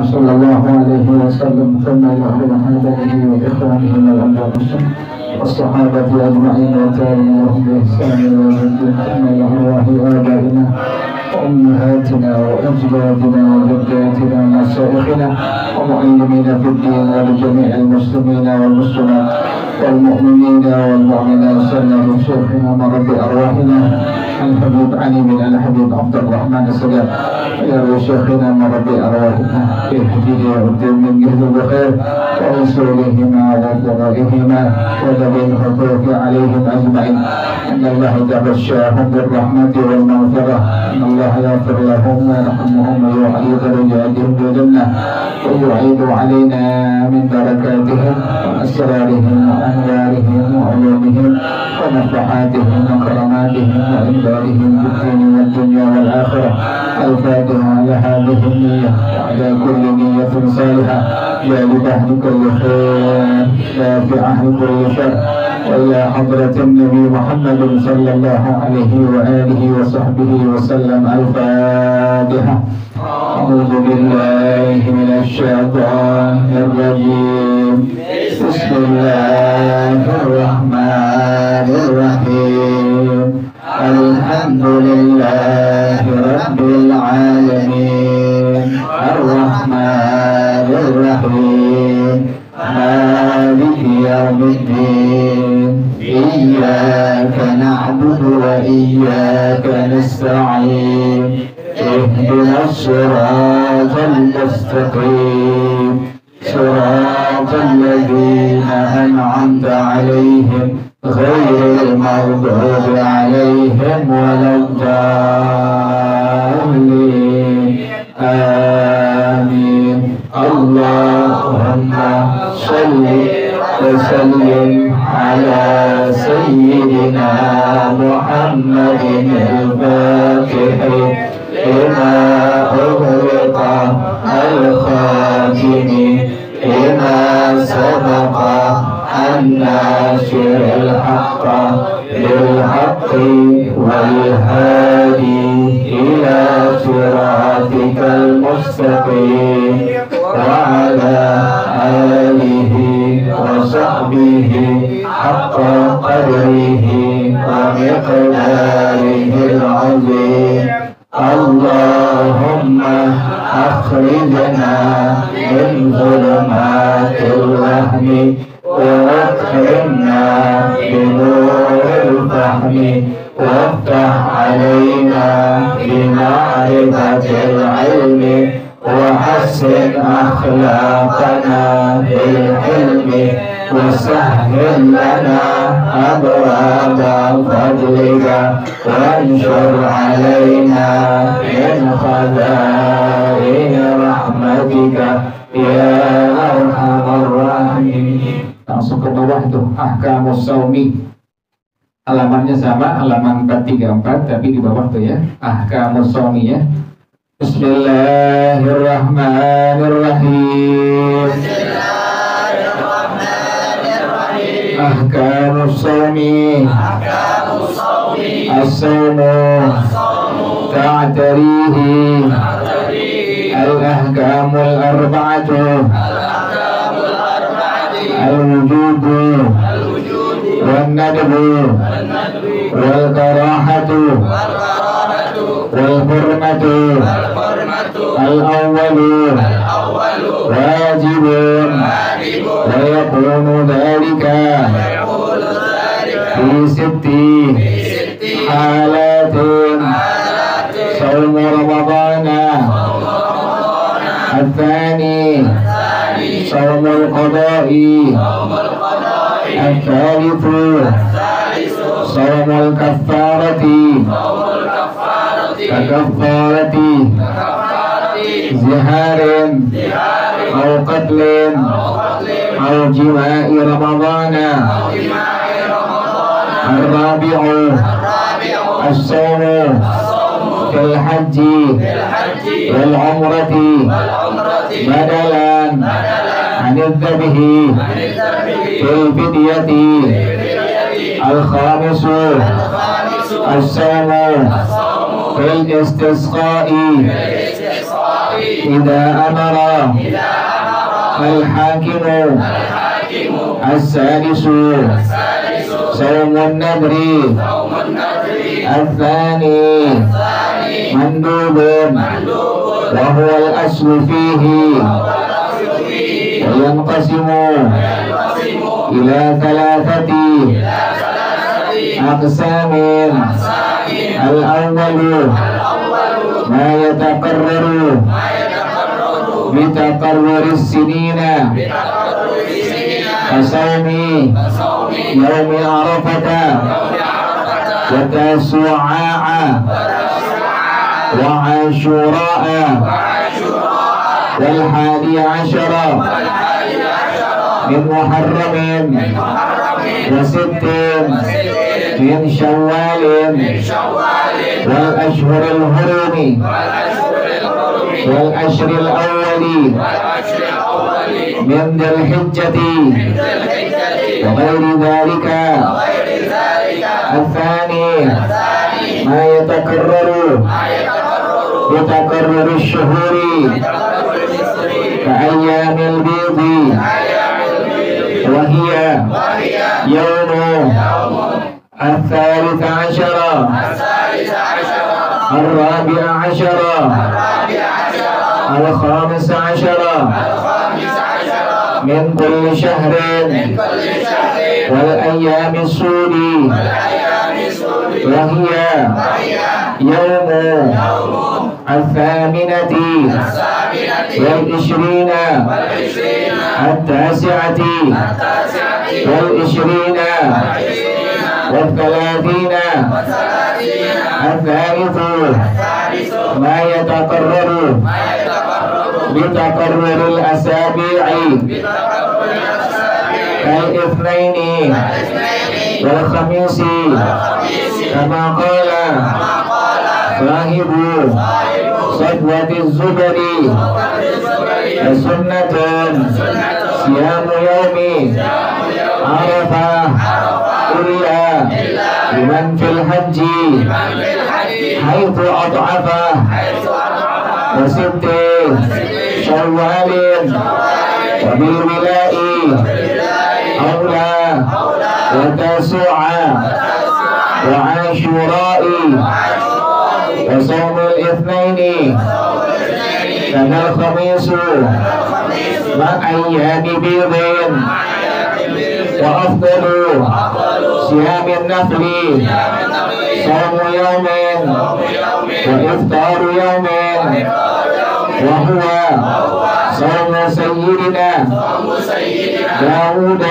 صلى الله عليه وسلم ثم إلى أهل آله وإخوانه والأنبياء والصحابة أجمعين وتابعين لهم بإحسان إلى يوم الدين ثم إلى أرواح آبائنا وأمهاتنا وأجدادنا وجداتنا ومشايخنا ومعلمينا في الدين ولجميع المسلمين والمسلمات والمؤمنين والمؤمنات سنة شيخنا مربي أرواحنا الحبيب علي بن الحبيب عبد الرحمن السلام يا شيخنا مربي أرواحنا في حديد الدين من جهد الخير ورسولهما وضرائهما وذوي الحقوق عليهم أجمعين إن الله تبشرهم بالرحمة والمغفرة إن الله يغفر لهم ويرحمهم ويعلي درجاتهم بالجنة ويعيد علينا من بركاتهم وأسرارهم وأنوارهم وعلومهم ونفحاتهم وكراماتهم وإنبارهم في الدين والدنيا والآخرة الفاتحة لهذه النية وعلى كل نية صالحة جالبة لكل خير دافعة لكل شر وإلى حضرة النبي محمد صلى الله عليه وآله وصحبه وسلم الفاتحة. أعوذ بالله من الشيطان الرجيم بسم الله الرحمن الرحيم الحمد لله رب العالمين الرحمن الرحيم مالك يوم الدين إياك نعبد وإياك نستعين اهدنا الصراط المستقيم صراط الذين أنعمت عليهم غير المغضوب عليهم ولا الضالين آمين. اللهم صل وسلم على سيدنا محمد الفاتح لما أغلق الخاتم لما سبق الناصر الحق بالحق والهادي إلى صراطك المستقيم وعلى آله وصحبه حق قدره ومقداره العظيم. اللهم أخرجنا من ظلمات الوهم وأكرمنا بنور الفهم وافتح علينا بمعرفة العلم وحسن أخلاقنا بالحلم وسهل لنا أبواب فضلك وانشر علينا من خزائن رحمتك يا أرحم الراحمين. Langsung ke bawah tuh Ahkamus Shaumi, halamannya sama, halaman 434, tapi di bawah tuh ya Ahkamus Shaumi ya. Bismillahirrahmanirrahim. Ahkamus Shaumi. As-Shaumu ta'tarihi al-ahkamul arba'atu al-wujudu wal-nadbu wal-karahatu wal-hurmatu al-awwalu wajibun wa yakunu dhalika fi sitti halatin صوم رمضان الثاني صوم القضاء الثالث صوم الكفارة ككفارة زهار أو قتل أو جماع رمضان الرابع الصوم في الحج والعمرة بدلا عن الذبح في الفدية. الخامس الصوم في الاستسقاء إذا أمر الحاكم السادس صوم النذر الثاني مندوب وهو الأصل فيه وينقسم إلى ثلاثة أقسام الأول ما يتقرر بتقرر السنين كصوم يوم عرفة وتسوعاء وعاشوراء والحادي عشر من محرم وست من شوال والأشهر الحرم والأشهر الأول من ذي الحجة وغير ذلك. الثاني ما يتكرر بتكرر الشهور كأيام البيض وهي يوم الثالث عشر الرابع عشر الخامس عشر من كل شهر والأيام السود وهي يوم الثامنة والعشرين التاسعة والعشرين والثلاثين. الثالث ما يتقرر بتقرر الأسابيع كالاثنين والخميس كما قال صاحب صفوة الزبر سنة صيام يوم عرفة إلا لمن في الحج حيث أضعف وست شوال وبالولاء أولى وتسوعا وعاشوراء وصوم الاثنين كذا الخميس مع أيام بيض. وأفضل صيام النفل صوم يوم وإفطار يوم وهو صوم سيدنا داود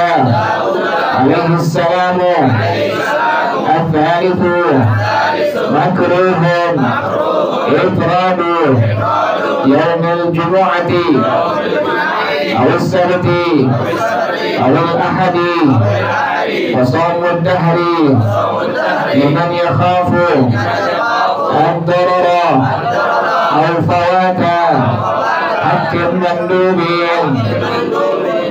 عليه السلام. الثالث مكروه إفراد يوم الجمعة أو السبت أو الأحد وصوم الدهر لمن يخاف الضرر أو فوات حق مندوب.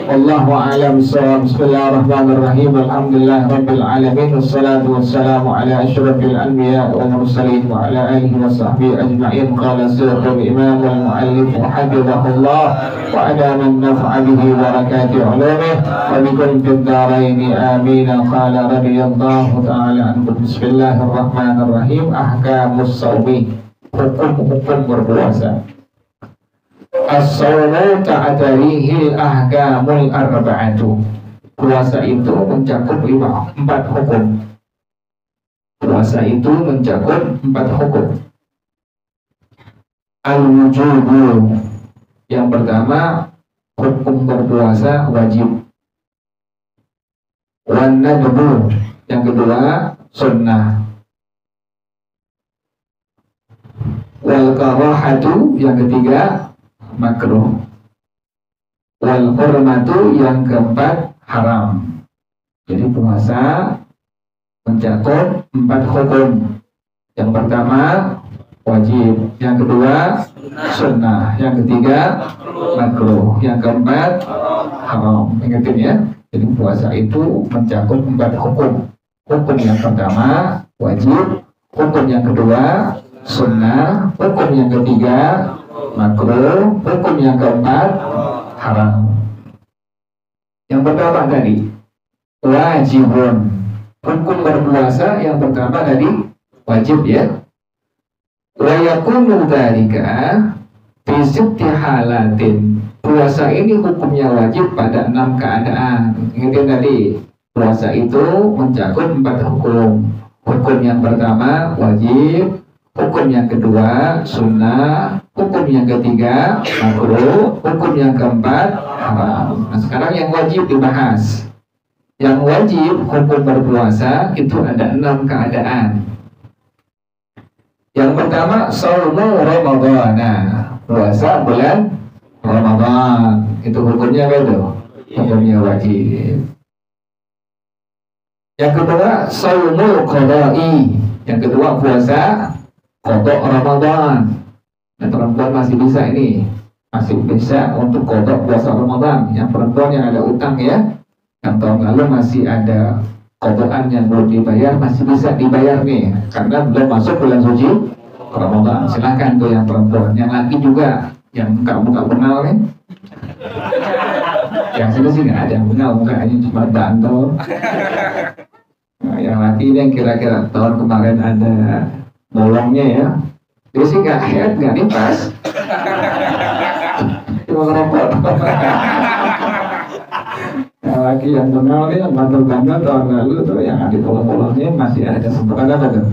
والله أعلم بالصواب. بسم الله الرحمن الرحيم. الحمد لله رب العالمين والصلاة والسلام على أشرف الأنبياء والمرسلين وعلى آله وصحبه أجمعين. قال الشيخ الإمام والمؤلف حفظه الله وأدام النفع به بركات علومه وبكم في الدارين آمين. قال رضي الله تعالى عنه. بسم الله الرحمن الرحيم. أحكام الصوم. hukum berpuasa. As-shawmu ta'tarihil ahkamul arba'atu. Puasa itu mencakup 4 hukum. Puasa itu mencakup 4 hukum. Al-wujubu. Yang pertama, hukum berpuasa wajib. Wan nadbu. Yang kedua, sunnah. Wal karahatu. Yang ketiga, makruh. Wal hurmatu. Yang keempat, haram. Jadi puasa mencakup 4 hukum. Yang pertama wajib, yang kedua sunnah, yang ketiga makruh, yang keempat haram. Ingatin ya. Jadi puasa itu mencakup 4 hukum. Hukum yang pertama wajib, hukum yang kedua sunnah, hukum yang ketiga makruh. Hukum yang keempat haram. Yang pertama tadi wajibun. Hukum berpuasa yang pertama tadi wajib ya. Wa yakunu dzalika fi sitti halatin. Puasa ini hukumnya wajib pada 6 keadaan. Itu tadi puasa itu mencakup 4 hukum. Hukum yang pertama wajib, hukum yang kedua sunnah, hukum yang ketiga makruh, hukum yang keempat haram. Nah sekarang yang wajib dibahas. Yang wajib hukum berpuasa itu ada 6 keadaan. Yang pertama shaumu Ramadan, puasa bulan Ramadan. Itu hukumnya apa itu? Hukumnya wajib. Yang kedua shaumul qada'i. Yang kedua puasa qada Ramadan. Dan perempuan masih bisa ini, masih bisa untuk qada puasa Ramadan. Yang perempuan yang ada utang ya, yang tahun lalu masih ada qadaan yang belum dibayar, masih bisa dibayar nih karena belum masuk bulan suci Ramadan. Silakan tuh yang perempuan. Yang laki juga, yang muka bengal nih. Yang sini sih nggak ada yang bengal, mukanya cuma bantal. Nah, yang laki ini yang kira-kira tahun kemarin ada bolongnya ya, dia sih nggak head, nggak nifas, cuma ngerokok. Yang laki yang bengal nih, yang bantal-bantal tahun lalu tuh yang ada bolong-bolongnya masih ada kesempatan apa tuh?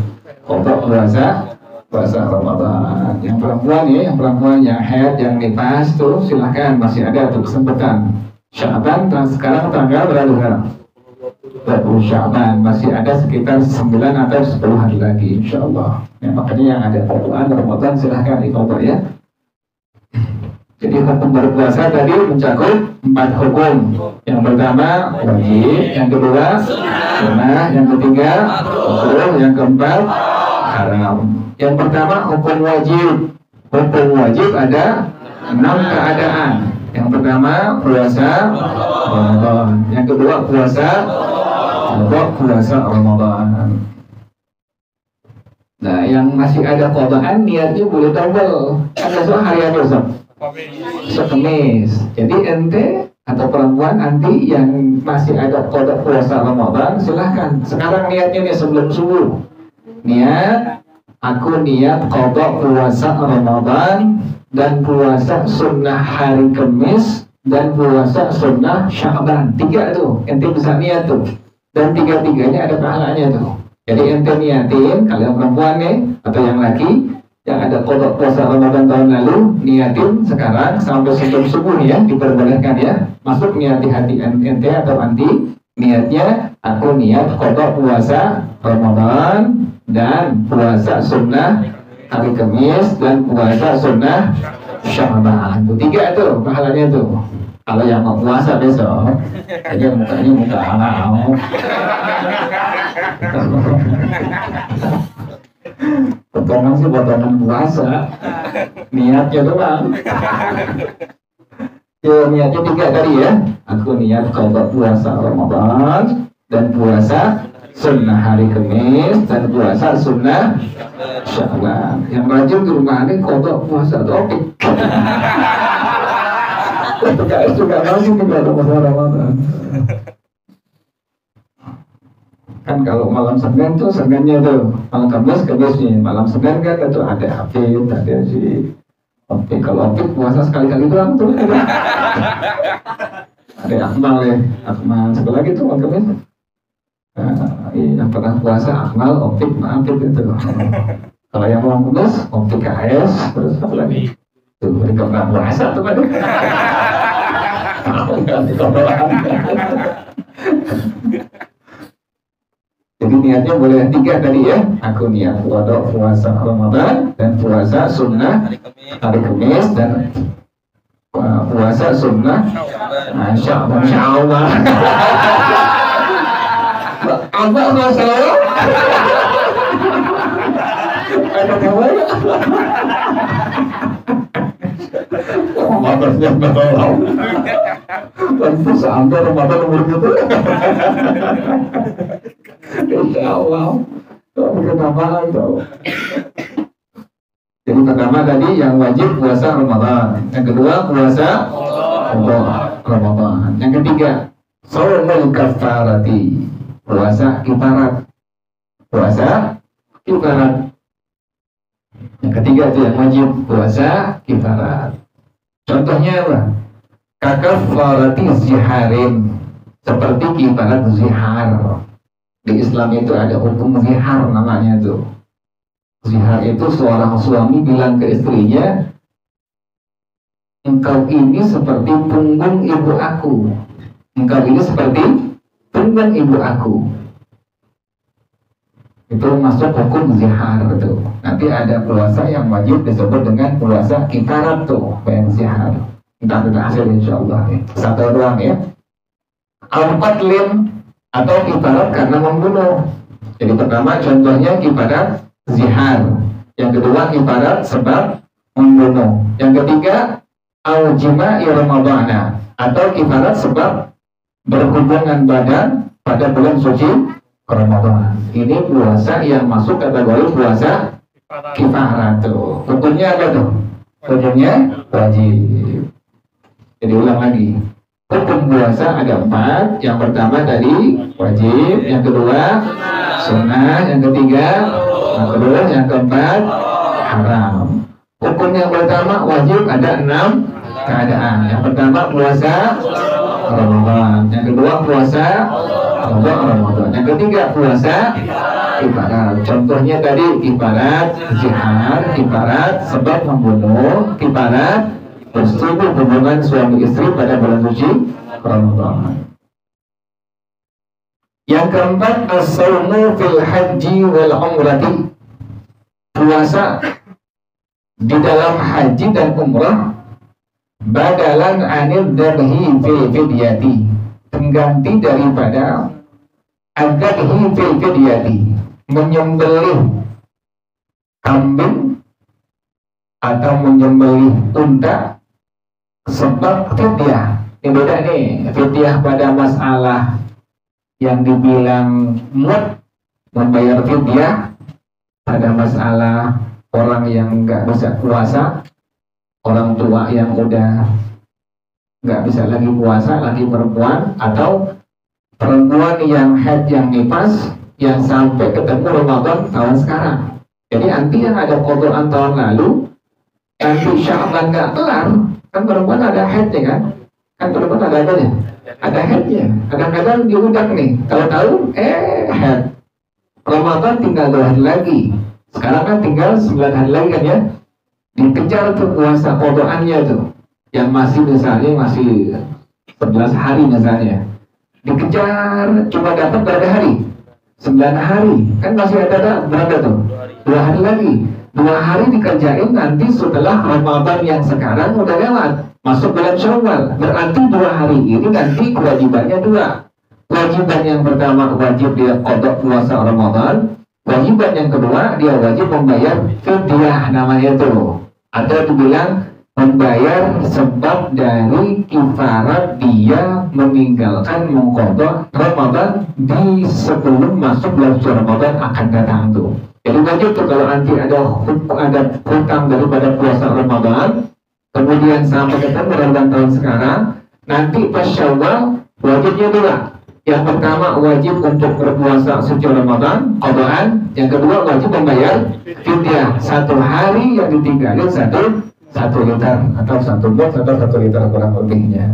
Untuk puasa Ramadan. Yang perempuan ya, yang perempuan yang head, yang nifas tuh silahkan, masih ada tuh kesempatan. Syaban sekarang tanggal berapa sekarang? 20 Syaban, masih ada sekitar 9 atau 10 hari lagi insyaallah. Ya, makanya yang ada qadaan Ramadan silahkan diqadha ya. Jadi hukum berpuasa tadi mencakup 4 hukum. Yang pertama wajib, yang kedua sunnah, yang ketiga makruh, yang keempat haram. Yang pertama hukum wajib. Hukum wajib ada 6 keadaan. Yang pertama puasa Ramadan, yang kedua puasa Ramadan. Nah, yang masih ada qadaan niatnya boleh double. Kan besok hari apa besok? Kamis. Jadi ente atau perempuan nanti yang masih ada qada puasa Ramadan silahkan. Sekarang niatnya nih sebelum subuh. Niat, aku niat qada puasa Ramadan dan puasa sunnah hari Kamis dan puasa sunnah Sya'ban. 3 tuh, ente bisa niat tuh. Dan 3-tiganya ada pahalanya tuh. Jadi ente niatin, kalian perempuan nih atau yang laki yang ada qada puasa Ramadan tahun lalu, niatin sekarang sampai sebelum subuh ya, diperbolehkan ya. Masuk niat di hati ente atau anti, niatnya aku niat qada puasa Ramadan dan puasa sunnah hari Kamis dan puasa sunnah Sya'ban. Itu 3 tuh pahalanya tuh. Kalau yang mau puasa besok, aja mukanya muka halal. Potongan sih potongan puasa, niatnya doang. Ya niatnya 3 tadi ya. Aku niat qada puasa Ramadan dan puasa sunnah hari Kamis dan puasa sunnah Sya'ban. Yang rajin di rumah ini qada puasa topik. PKS juga rajin juga ada puasa Ramadan. Kan kalau malam Senin tuh Seninnya tuh, malam Kamis Kamisnya, malam Senin kan itu ada Hafid, ada si Opik. Kalau Opik puasa sekali-kali doang tuh. Ada Akmal ya, Akmal satu lagi tuh malam Kamis. Yang pernah puasa Akmal, Opik, Maafid itu. Kalau yang malam Kamis, Opik KS, terus apa lagi? Tuh, mereka pernah puasa tuh kan. Jadi niatnya boleh 3 tadi ya. Aku niat qada puasa Ramadan dan puasa sunnah hari Kamis dan puasa sunnah Sya'ban. Insyaallah. Apa masalah? Ada kabar? Ramadannya belum. Dan sampai Ramadan umur gitu. Insyaallah. Kenapa itu? Jadi pertama tadi yang wajib puasa Ramadan, yang kedua puasa Ramadan, yang ketiga shaumul kafarati, puasa kifarat. Puasa kifarat. Yang ketiga itu yang wajib puasa kifarat. Contohnya apa? Kakafarati ziharin, seperti kifarat zihar. Di Islam itu ada hukum zihar namanya tuh. Zihar itu seorang suami bilang ke istrinya, engkau ini seperti punggung ibu aku. Engkau ini seperti punggung ibu aku. Itu masuk hukum zihar tuh. Nanti ada puasa yang wajib disebut dengan puasa kifarat tuh, bayang zihar. Entah ada hasil insyaallah ya. Satu doang ya. Al-qatlin atau kifarat karena membunuh. Jadi pertama contohnya kifarat zihar. Yang kedua kifarat sebab membunuh. Yang ketiga al-jima'i ramadhana atau kifarat sebab berhubungan badan pada bulan suci Ramadan. Ini puasa yang masuk kategori puasa kifarat tuh. Hukumnya apa tuh? Hukumnya wajib. Jadi ulang lagi. Hukum puasa ada 4. Yang pertama tadi wajib, yang kedua sunnah, yang ketiga makruh, yang keempat haram. Hukum yang pertama wajib ada 6 keadaan. Yang pertama puasa Ramadan, yang kedua puasa Ramadan, yang ketiga puasa kifarat. Contohnya tadi kifarat zihar, kifarat sebab membunuh, kifarat bersetubuh hubungan suami istri pada bulan suci Ramadan. Yang keempat as-saumu fil haji wal umrati, puasa di dalam haji dan umrah badalan anil dabhi fil fidyati, pengganti daripada ad-dabhi fil fidyati, menyembelih kambing atau menyembelih unta sebab fidyah. Ini beda nih, fidyah pada masalah yang dibilang membayar fidyah pada masalah orang yang nggak bisa puasa, orang tua yang udah nggak bisa lagi puasa, lagi perempuan, atau perempuan yang haid, yang nifas, yang sampai ketemu Ramadan tahun sekarang. Jadi nanti yang ada kotoran tahun lalu, nanti Sya'ban nggak kelar, kan perempuan ada haidnya kan? Kan perempuan ada apa ya? Ada haidnya. Kadang-kadang diudak nih, tahu-tahu haid. Ramadan tinggal 2 hari lagi. Sekarang kan tinggal 9 hari lagi kan ya? Dikejar tuh puasa kodoannya tuh, yang masih misalnya masih 11 hari misalnya, dikejar cuma dapat berapa hari? 9 hari, kan masih ada berapa tuh? 2 hari lagi. 2 hari dikerjain, nanti setelah Ramadan yang sekarang udah lewat, masuk bulan Syawal. Berarti 2 hari ini nanti kewajibannya 2. Kewajiban yang pertama wajib dia qada puasa Ramadan. Kewajiban yang kedua dia wajib membayar fidyah namanya itu, atau dibilang membayar sebab dari kifarat dia meninggalkan mengqada Ramadan di sebelum masuk bulan Ramadan akan datang tuh. Jadi wajib tuh kalau nanti ada hutang daripada puasa Ramadan, kemudian sampai ketemu Ramadan tahun sekarang, nanti pas Syawal wajibnya 2. Yang pertama wajib untuk berpuasa suci Ramadan, qadaan. Yang kedua wajib membayar fidyah. 1 hari yang ditinggalin 1 liter atau 1 mud atau 1 liter kurang lebihnya.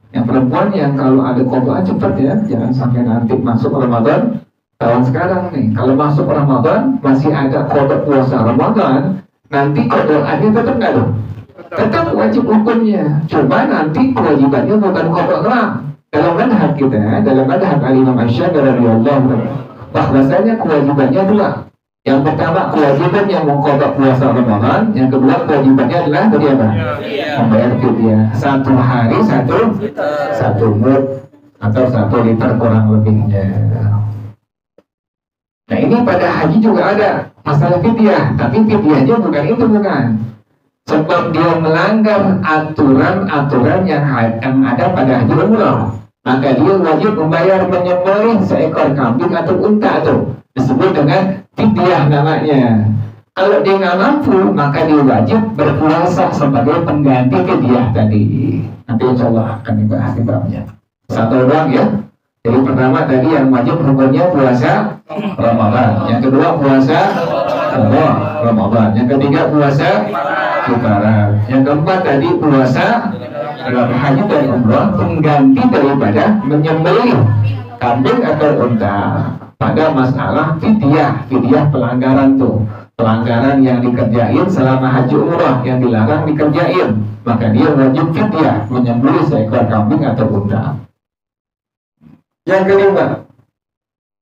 Yang perempuan yang kalau ada qadaan cepat ya, jangan sampai nanti masuk Ramadan tahun sekarang nih. Kalau masuk Ramadan masih ada qada puasa Ramadan, nanti qadaannya tetap nggak tuh? Tetap wajib hukumnya. Coba nanti kewajibannya bukan qada doang. Dalam madhab kita, dalam madhab al-Imam Asy-Syafi'i radhiyallahu anhu, bahwasanya kewajibannya 2. Yang pertama kewajiban yang mengqada puasa Ramadan, yang kedua kewajibannya adalah tadi apa? Membayar fidyah. 1 hari 1 mud atau 1 liter kurang lebihnya. Nah ini pada haji juga ada masalah fidyah, tapi fidyahnya bukan itu, bukan. Sebab dia melanggar aturan-aturan yang ada pada haji umrah, maka dia wajib membayar menyembelih seekor kambing atau unta tuh, disebut dengan fidyah namanya. Kalau dia nggak mampu, maka dia wajib berpuasa sebagai pengganti fidyah tadi. Nanti insya Allah akan dibahas di babnya. Satu doang ya. Jadi pertama tadi yang wajib hukumnya puasa Ramadan. Yang kedua puasa Ramadan. Yang ketiga puasa Lebaran. Yang keempat tadi puasa haji dan umrah, pengganti daripada menyembelih kambing atau unta. Pada masalah fidyah pelanggaran tuh. Pelanggaran yang dikerjain selama haji umrah yang dilarang dikerjain, maka dia wajib fidyah menyembelih seekor kambing atau unta. Yang kelima,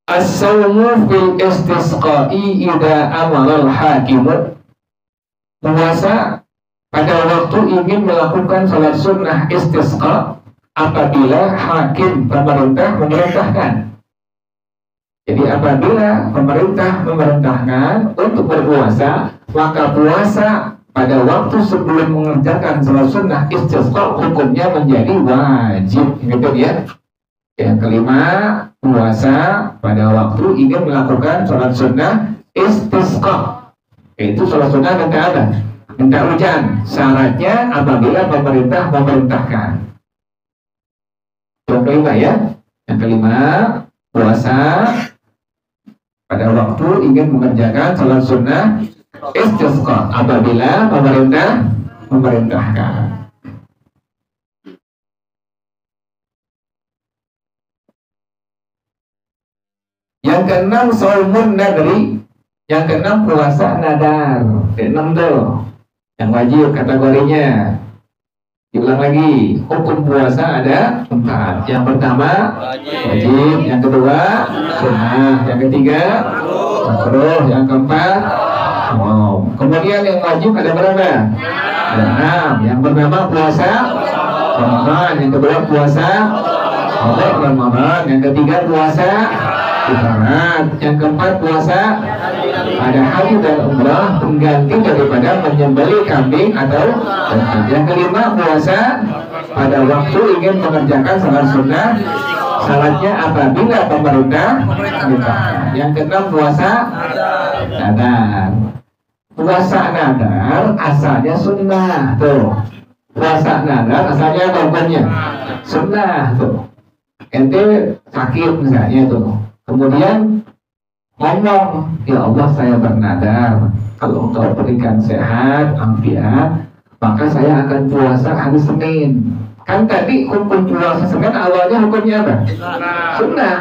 as-sawmu fil istisqa'i idza amara al-hakimu. Puasa pada waktu ingin melakukan salat sunnah istisqa apabila hakim pemerintah memerintahkan. Jadi apabila pemerintah memerintahkan untuk berpuasa, maka puasa pada waktu sebelum mengerjakan salat sunnah istisqa hukumnya menjadi wajib, gitu ya. Yang kelima, puasa pada waktu ingin melakukan salat sunnah istisqa, yaitu salat sunnah minta apa? Minta hujan. Syaratnya apabila pemerintah memerintahkan. Yang kelima ya. Yang kelima, puasa pada waktu ingin mengerjakan salat sunnah istisqa apabila pemerintah memerintahkan. Yang keenam, shaumun nadri. Yang keenam, puasa nadar. Keenam tuh yang wajib kategorinya. Diulang lagi, hukum puasa ada 4. Yang pertama wajib, yang kedua sunnah, yang ketiga makruh, yang keempat kemudian yang wajib ada berapa? Ada 6. Yang pertama puasa Ramadan, yang kedua puasa Ramadan, yang ketiga puasa Lebaran, yang keempat puasa ada haji dan umrah, pengganti daripada menyembelih kambing atau unta. Yang kelima, puasa pada waktu ingin mengerjakan salat sunnah, salatnya apabila pemerintah memerintahkan. Yang keenam, puasa nadar. Puasa nadar asalnya sunnah tuh. Puasa nadar asalnya apa hukumnya? Sunnah tuh. Ente sakit misalnya tuh, kemudian ngomong, ya Allah saya bernadar, kalau engkau berikan sehat, afiat, maka saya akan puasa hari Senin. Kan tadi hukum puasa Senin awalnya hukumnya apa? Sunnah.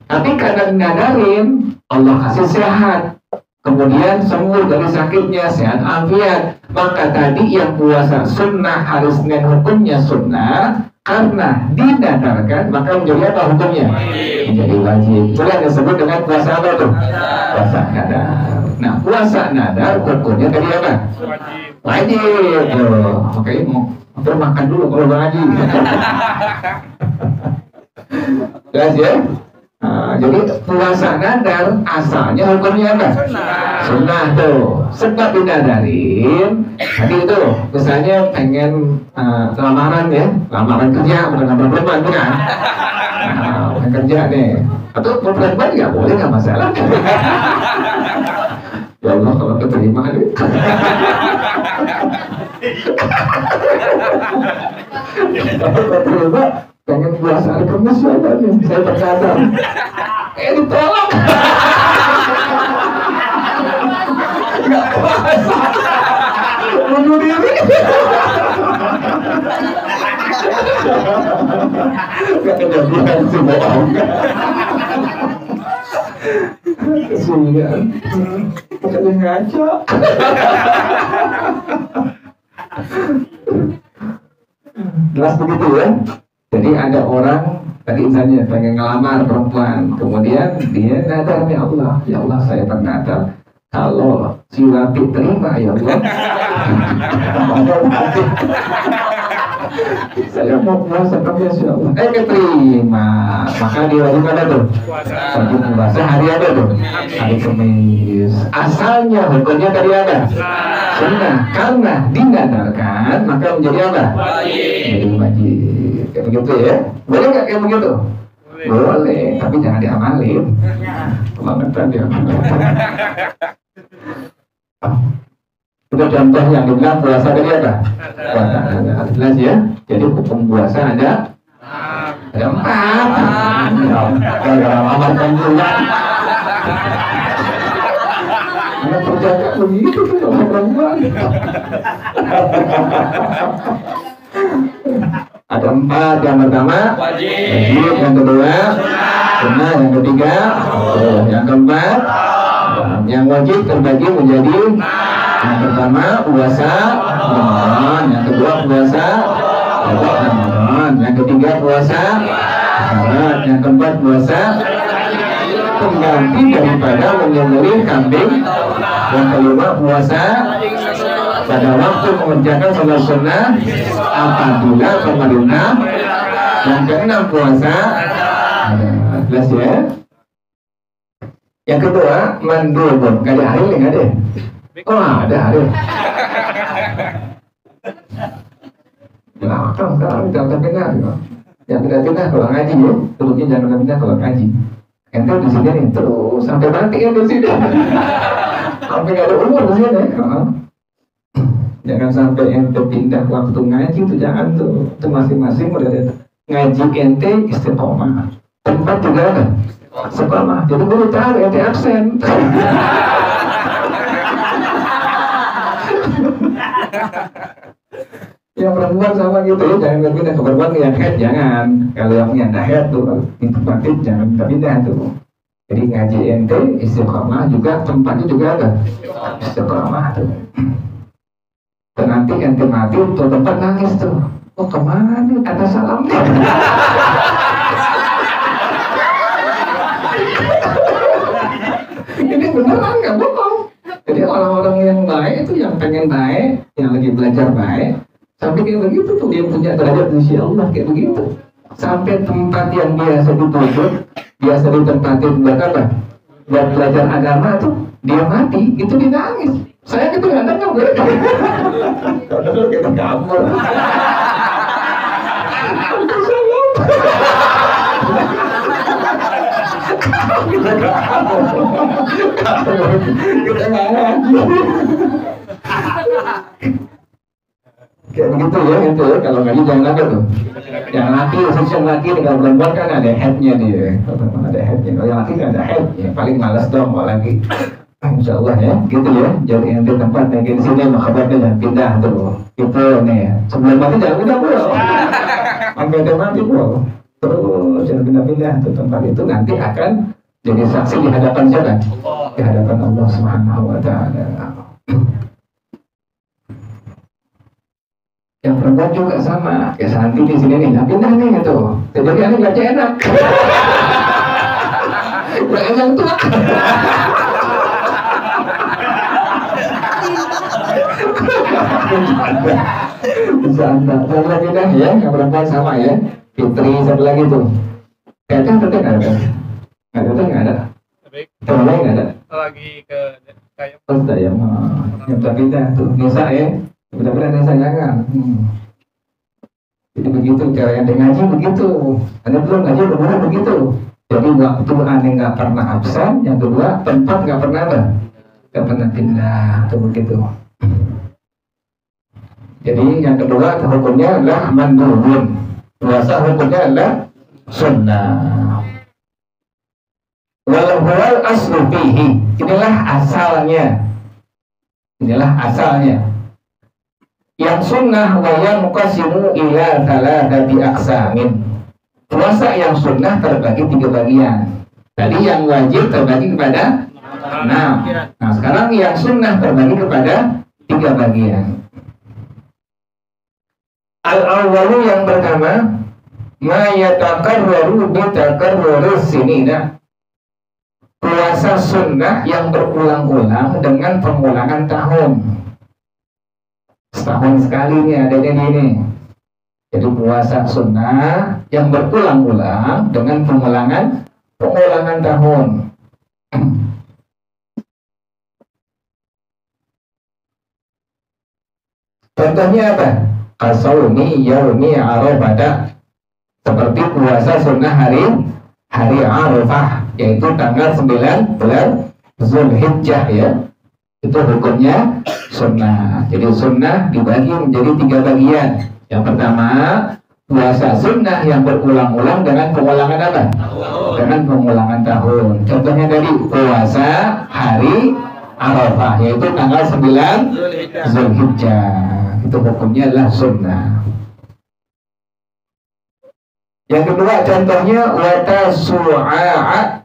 Tapi karena nadarin, Allah kasih sehat, kemudian sembuh dari sakitnya, sehat afiat, maka tadi yang puasa sunnah hari Senin hukumnya sunnah. Karena dinadarkan, maka menjadi apa hukumnya? Menjadi wajib. Itulah yang disebut dengan puasa apa tuh? Puasa nadar. Nah, puasa nadar hukumnya tadi apa? Wajib. Oke, mau makan dulu kalau Bang Haji. Jelas ya? Jadi puasa nadar asalnya hukumnya apa? Sunnah tuh. Sebab dinadarin tadi itu misalnya pengen lamaran ya, lamaran kerja, bukan lamaran perempuan bukan? Pengen kerja nih, atau perempuan nggak boleh, nggak masalah. Ya Allah kalau keterima nih. Terima pengen puasa hari Kamis ya, saya berkata ditolak. Nggak puasa, bunuh diri. Nggak kejadian sih, bohong. Kesian, makanya ngaco. Jelas begitu ya. Jadi ada orang tadi misalnya pengen ngelamar perempuan, kemudian dia nadar, ya Allah saya bernadar kalau si Rapi terima ya Allah, saya mau puasa Kamis ya Allah, keterima, maka dia wajib apa tuh? Wajib puasa hari apa tuh? Hari Kamis. Asalnya hukumnya tadi apa? Sunnah. Karena dinadarkan maka menjadi apa? Menjadi wajib. Kayak begitu ya? Boleh nggak kayak begitu? Boleh, tapi jangan diamalin. Kebangetan diamalin. Itu contoh yang dibilang puasa tadi apa? Puasa ada. Jelas ya. Jadi hukum puasa ada 4. Kalau amat tentunya. Anak perjaka begitu tuh sama perempuan. Ada 4. Yang pertama wajib, yang kedua sunnah, yang ketiga yang keempat. Yang wajib terbagi menjadi yang pertama puasa Ramadan, yang kedua puasa Ramadan, yang ketiga puasa Ramadan, yang keempat puasa pengganti daripada menyembelih kambing, yang kelima puasa pada waktu mengerjakan sholat sunnah apabila pemerintah, yang keenam puasa jelas ya. Yang kedua mandubun, gak ada hari nggak ada. Oh ada hari. Nah, sekarang jangan pindah, yang pindah kalau ngaji ya, terusnya jangan pindah kalau ngaji. Ente di sini nih terus sampai mati ya di sini, sampai nggak ada umur di sini. Jangan sampai ente pindah waktu ngaji itu jangan tuh, itu masing-masing udah ada ngaji ente istiqomah, tempat juga ada istiqomah. Jadi baru tahu ente absen. Yang perempuan sama gitu ya, jangan pindah ke perempuan yang head jangan. Kalau yang head tuh itu jangan pindah tuh. Jadi ngaji ente istiqomah juga, tempatnya juga ada istiqomah tuh. Dan nanti ente mati tuh tempat nangis tuh. Oh kemana nih kata salamnya? Ini beneran nggak bohong. Jadi orang-orang yang baik itu yang pengen baik, yang lagi belajar baik, sampai kayak begitu tuh dia punya derajat di sisi Allah kayak begitu. Sampai tempat yang biasa dituju, biasa ditempatin buat apa? Buat belajar agama tuh, dia mati, itu dia nangis. Saya gitu nggak dengar gue. Kalau dengar kita kabur. Kita nggak ngaji. Kayak begitu ya, itu ya. Kalau ngaji jangan ada tuh. Yang laki, khusus yang laki dengan perempuan kan ada headnya dia. Ada headnya. Kalau yang laki nggak ada headnya, paling malas dong kalau lagi. Insya Allah ya, gitu ya. Jadi yang di tempat yang di sini makhabatnya jangan pindah tuh. Itu nih. Sebelum mati jangan pindah bro. Sampai dia mati bro. Terus jangan pindah-pindah tuh tempat itu nanti akan jadi saksi di hadapan siapa? Di hadapan Allah Subhanahu wa Ta'ala. Yang perempuan juga sama, kayak Santi di sini nih, nah pindah nih gitu. Jadi aneh baca enak. Udah enak tuh. Bisa anda. Satu lagi dah ya, yang perempuan sama ya. Fitri satu lagi tuh. Kayaknya tetap nggak ada. Nggak ada. Terus nggak ada. Lagi ke kayak. Oh sudah ya, yang pindah tuh. Nisa ya. Benar-benar Nisa jangan. Jadi begitu cara yang ngaji begitu. Anda belum ngaji benar begitu. Jadi waktu aneh nggak pernah absen. Yang kedua tempat nggak pernah apa? Nggak pernah pindah. Tuh begitu. Jadi yang kedua hukumnya adalah mandubun. Puasa hukumnya adalah sunnah. Wal aslu fihi. Inilah asalnya. Inilah asalnya. Yang sunnah wa yang muqasimu ila thalathati aqsamin. Puasa yang sunnah terbagi 3 bagian. Tadi yang wajib terbagi kepada 6. Nah sekarang yang sunnah terbagi kepada 3 bagian. Al-awwalu yang pertama, ma yatakarraru bi takarrurus sinina. Puasa sunnah yang berulang-ulang dengan pengulangan tahun. Setahun sekali nih adanya ini. Jadi puasa sunnah yang berulang-ulang dengan pengulangan tahun. Contohnya apa? Qasaumi yaumi Arafah. Seperti puasa sunnah hari Arafah, yaitu tanggal 9 bulan Zulhijjah ya. Itu hukumnya sunnah. Jadi sunnah dibagi menjadi 3 bagian. Yang pertama, puasa sunnah yang berulang-ulang dengan pengulangan apa? Dengan pengulangan tahun. Contohnya tadi puasa hari Arafah, yaitu tanggal 9 Zulhijjah. Itu hukumnya adalah sunnah. Yang kedua contohnya watasu'a,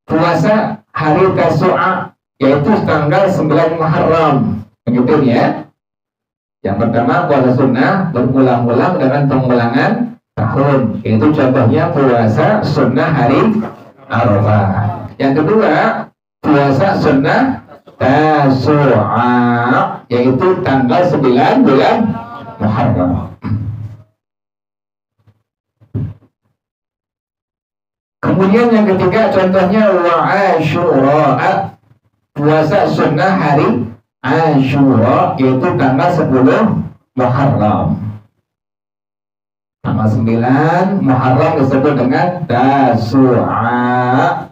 puasa hari Tasu'a, yaitu tanggal 9 Muharram. Begitu ya. Yang pertama puasa sunnah berulang-ulang dengan pengulangan tahun. Itu contohnya puasa sunnah hari Arafah. Yang kedua puasa sunnah Tasu'a, yaitu tanggal 9 bulan Muharram. Kemudian yang ketiga contohnya wa Asyura, puasa sunnah hari Asyura, yaitu tanggal 10 Muharram. Tanggal 9 Muharram disebut dengan Tasu'a,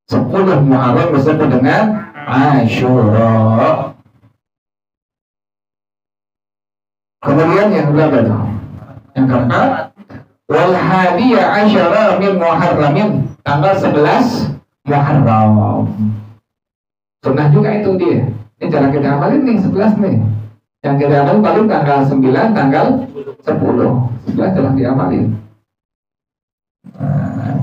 10 Muharram disebut dengan Asyura. Kemudian yang berapa tuh? Yang keempat, wal hadiya asyara min Muharramin, tanggal 11 Muharram. Sunnah juga itu dia. Ini cara kita amalin nih 11 nih. Yang kita amalin paling tanggal 9, tanggal 10. 11 telah diamalin.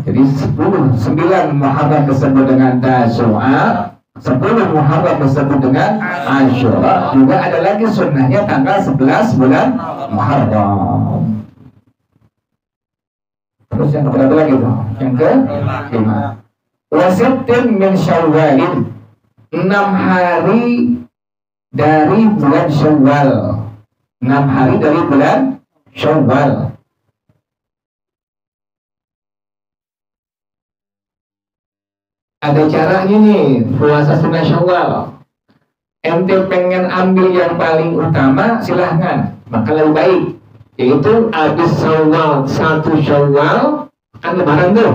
Jadi 9 Muharram disebut dengan Tasu'a, 10 Muharram disebut dengan Asyura. Juga ada lagi sunnahnya tanggal 11 bulan Muharram. Terus yang keberapa lagi tuh? Yang ke-5, wasittin min Syawalin, 6 hari dari bulan Syawal. 6 hari dari bulan Syawal. Ada caranya nih puasa sunnah Syawal. Ente pengen ambil yang paling utama, silahkan. Maka lebih baik, yaitu habis Syawal, 1 Syawal kan lebaran tuh.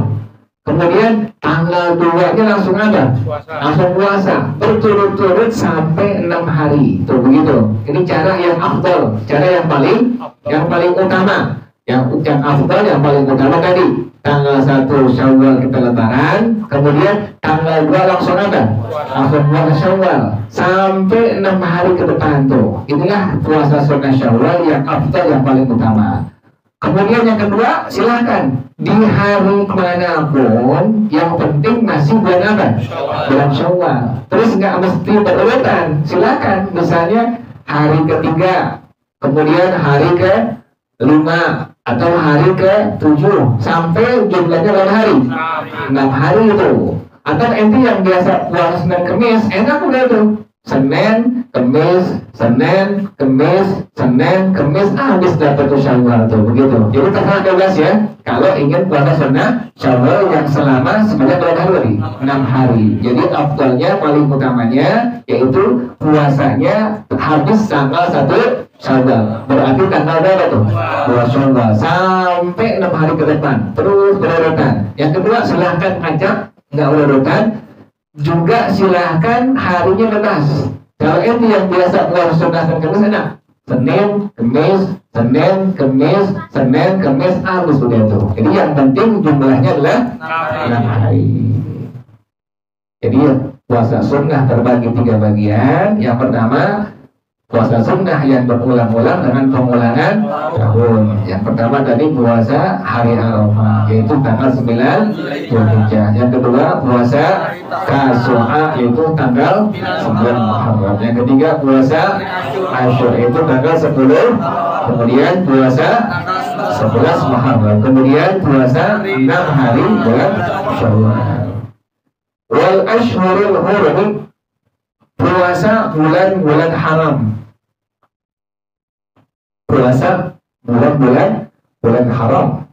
Kemudian tanggal 2-nya langsung ada, langsung puasa berturut-turut sampai 6 hari. Tuh begitu. Ini cara yang afdal, cara yang paling utama. Yang afdal, yang paling utama tadi tanggal 1 Syawal kita lebaran, kemudian tanggal 2 langsung ada, langsung puasa Syawal sampai 6 hari ke depan tuh. Inilah puasa sunnah Syawal yang afdal, yang paling utama. Kemudian yang kedua, silahkan di hari manapun, yang penting masih bulan apa? Bulan Syawal. Terus nggak mesti berurutan, silahkan. Misalnya hari ke-3, kemudian hari ke-5, atau hari ke-7, sampai jumlahnya berapa hari? 6 hari itu. Atau ente yang biasa puasa Senin Kemis, enak udah tuh. Senin, Kemis, Senin, Kemis, Senin, Kemis, habis dapat tuh Syawal tuh, begitu. Jadi terserah bebas ya. Kalau ingin puasa sunnah Syawal yang selama sebanyak berapa hari? 6 hari. Jadi afdalnya, paling utamanya, yaitu puasanya habis tanggal 1 Syawal. Berarti tanggal berapa tuh? 2 Syawal sampai 6 hari ke depan. Terus berurutan. Yang kedua, silahkan ajak, nggak urutan. Juga silahkan harinya bebas. Kalau ente yang biasa puasa sunnah dan Kemis, enak. Senin, Kemis, Senin, Kemis, Senin, Kemis, habis udah tuh. Jadi yang penting jumlahnya adalah 6 hari. Jadi puasa sunnah terbagi 3 bagian. Yang pertama, puasa sunnah yang berulang-ulang dengan pengulangan tahun. Yang pertama tadi puasa hari Arafah, yaitu tanggal 9 Zulhijjah. Yang kedua puasa Tasu'a, yaitu tanggal 9 Muharram. Yang ketiga puasa Asyura, yaitu tanggal 10. Kemudian puasa 11 Muharram. Kemudian puasa 6 hari bulan Syawal. Wal ashhurul hurum, puasa bulan-bulan haram. Puasa bulan haram.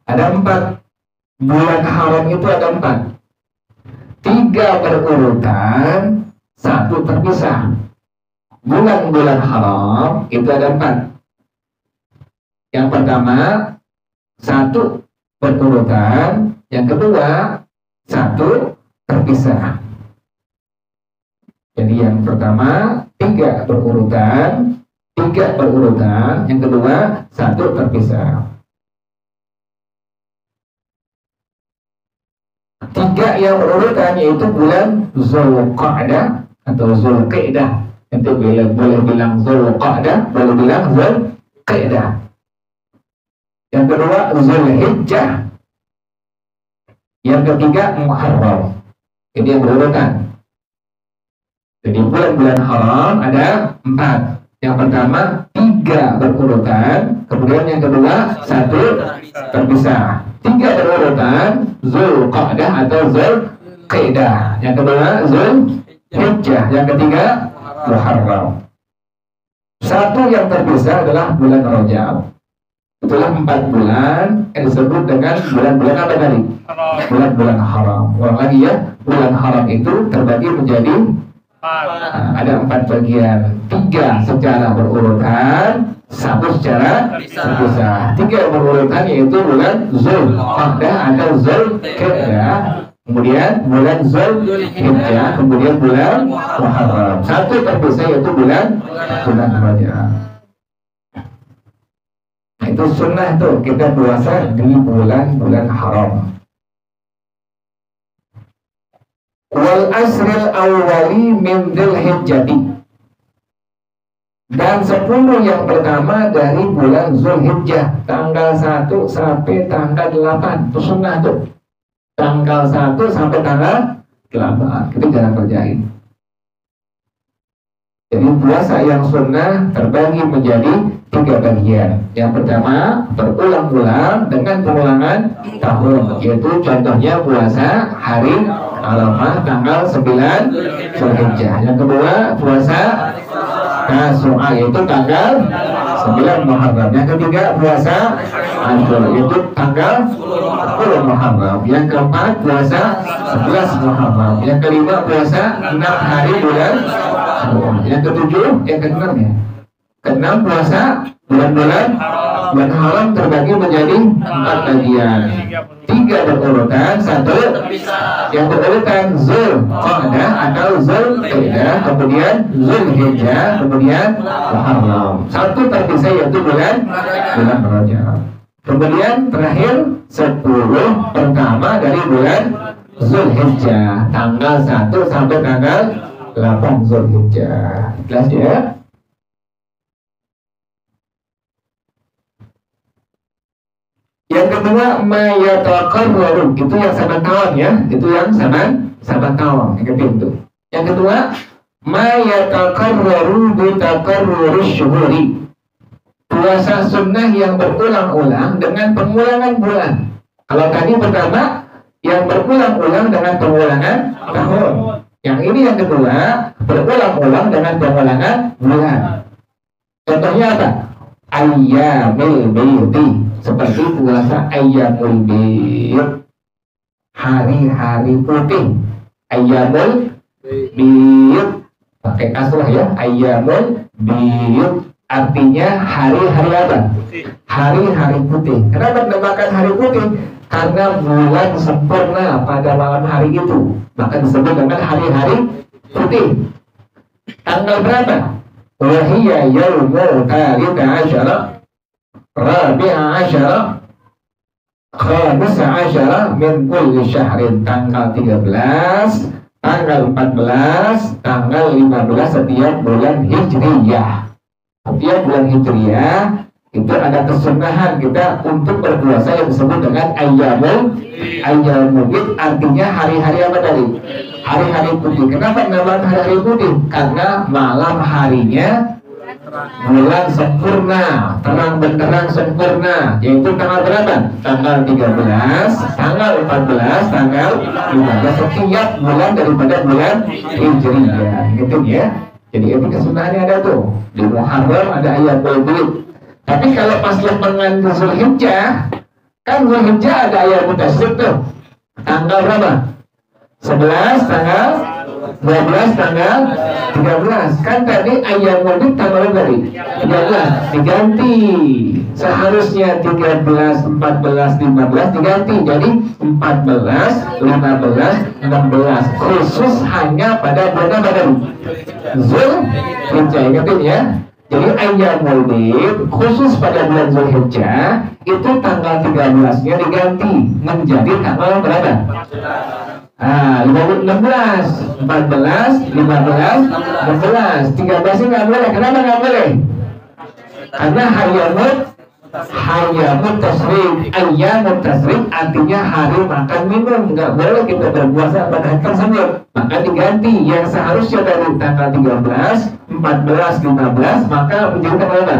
Ada 4. Bulan haram itu ada 4. 3 berurutan, 1 terpisah. Bulan-bulan haram itu ada 4. Yang pertama 1 berurutan, yang kedua 1 terpisah. Jadi yang pertama 3 berurutan, yang kedua 1 terpisah. 3 yang berurutan yaitu bulan Zulqa'dah atau Zulqa'dah. Itu boleh bilang Zulqa'dah, boleh bilang Zulqa'dah. Yang kedua Zulhijjah. Yang ketiga Muharram. Jadi yang berurutan. Jadi bulan-bulan haram ada 4. Yang pertama 3 berurutan, kemudian yang kedua 1 terpisah. 3 berurutan Zulqa'dah atau Zulqa'dah. Yang kedua Zulhijjah. Yang ketiga Muharram. 1 yang terpisah adalah bulan Rajab. Itulah 4 bulan yang disebut dengan bulan-bulan apa tadi? Bulan-bulan haram. Ulang lagi ya, bulan haram itu terbagi menjadi ada 4 bagian. 3 secara berurutan, 1 secara terpisah. 3 yang berurutan yaitu bulan Zulqa'dah atau Zulhijjah, kemudian bulan Zulhijjah, kemudian bulan Muharram. 1 terpisah yaitu bulan Rajab. Nah, itu sunnah tuh kita puasa di bulan-bulan haram. Wal asril awwali min Dzulhijjati. Dan 10 yang pertama dari bulan Zulhijjah, tanggal 1 sampai tanggal 8. Itu sunnah tuh. Tanggal 1 sampai tanggal 8. Kita jangan kerjain. Jadi puasa yang sunnah terbagi menjadi 3 bagian. Yang pertama berulang-ulang dengan pengulangan tahun, yaitu contohnya puasa hari Arafah tanggal 9 Zulhijjah. Yang kedua puasa Tasu'a yaitu tanggal 9 Muharram. Yang ketiga puasa Ashura yaitu tanggal 10 Muharram. Yang keempat puasa 11 Muharram. Yang kelima puasa 6 hari bulan. Yang ketujuh, yang keenam ya. Keenam puasa bulan-bulan haram terbagi menjadi 4 bagian. 3 berurutan, 1 yang berurutan Zulqa'dah atau Zulhijjah, kemudian Zulhijjah, kemudian Muharram. 1 terpisah yaitu bulan Rajab. Kemudian terakhir 10 pertama dari bulan Zulhijjah, tanggal 1 sampai tanggal 8 Zulhijjah. Jelas ya? Yang kedua mayataqarraru, itu yang saban tahun ya, itu yang saban tahun, ingetin tuh. Yang kedua mayataqarraru bitaqarrurish syuhuri, puasa sunnah yang berulang-ulang dengan pengulangan bulan. Kalau tadi pertama yang berulang-ulang dengan pengulangan tahun, yang ini yang kedua berulang-ulang dengan pengulangan bulan. Contohnya apa? Ayyamul bidhi, seperti puasa Ayyamul bidh, hari-hari putih. Ayyamul bidh pakai kasrah ya, Ayyamul bidh artinya hari-hari apa? Hari-hari putih. Kenapa dinamakan hari putih? Karena bulan sempurna pada malam hari itu, maka disebut dengan hari-hari putih. Tanggal berapa? Wahiyya yaumul thalita asyara, rabi'a asyara, khamisa asyara min kulli syahrin. Tanggal 13, tanggal 14, tanggal 15 setiap bulan hijriyah. Setiap bulan hijriyah itu ada kesunahan kita untuk berpuasa yang disebut dengan ayyamul bidh, artinya hari-hari apa tadi? Hari-hari putih. Kenapa namanya hari-hari putih? Karena malam harinya bulan sempurna, terang benderang sempurna, yaitu tanggal berapa? Tanggal 13, tanggal 14, tanggal 15 setiap bulan daripada bulan hijriyah, gitu ya. Jadi itu kesunahannya ada tuh. Di Muharram ada ayyamul bidh. Tapi kalau pas lempengan Zulhijjah, kan Zulhijjah ada ayat mutasyrik tuh. Tanggal berapa? 11, tanggal 12 tanggal 13. Kan tadi ayyamul bid tanggal berapa? 13 diganti. Seharusnya 13, 14, 15 diganti. Jadi 14, 15, 16 khusus hanya pada bulan apa tadi? Zulhijjah. Ingatin ya. Jadi ayyamul bid khusus pada bulan Zulhijjah itu tanggal 13-nya diganti menjadi tanggal berapa? 16, 14, 15, 16, 13 nggak boleh. Kenapa nggak boleh? Karena hayyamut tasrik, ayyamut tasrik artinya hari makan minum, nggak boleh kita berpuasa pada hari tersebut. Maka diganti yang seharusnya dari tanggal 13, 14, 15 maka menjadi tanggal apa?